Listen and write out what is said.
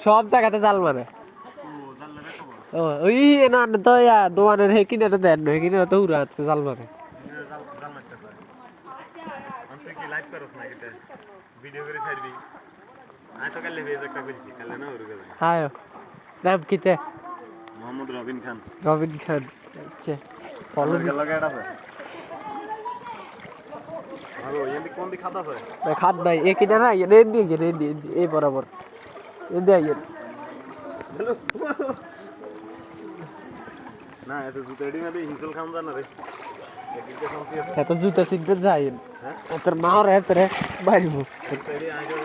সব জায়গাতে জাল মারে ও ওই না তো দোকানের হে কিনে তো দেন হে কিনে তো উড়া জাল মারে হায় নাম কিতে মোহাম্মদ রবিন খান রবিন খান আচ্ছা ফলো কোন দিক খাতা আছে খাদ নাই এ কিনা না এ দিয়ে এই বরাবর এ দিয়ে আইয়েন না এত জুতো রেডি না হিসল খাম জানা রে এত জুতা শিখবে যাইন তোর মা রে তোরে বাইরবো রেডি আগে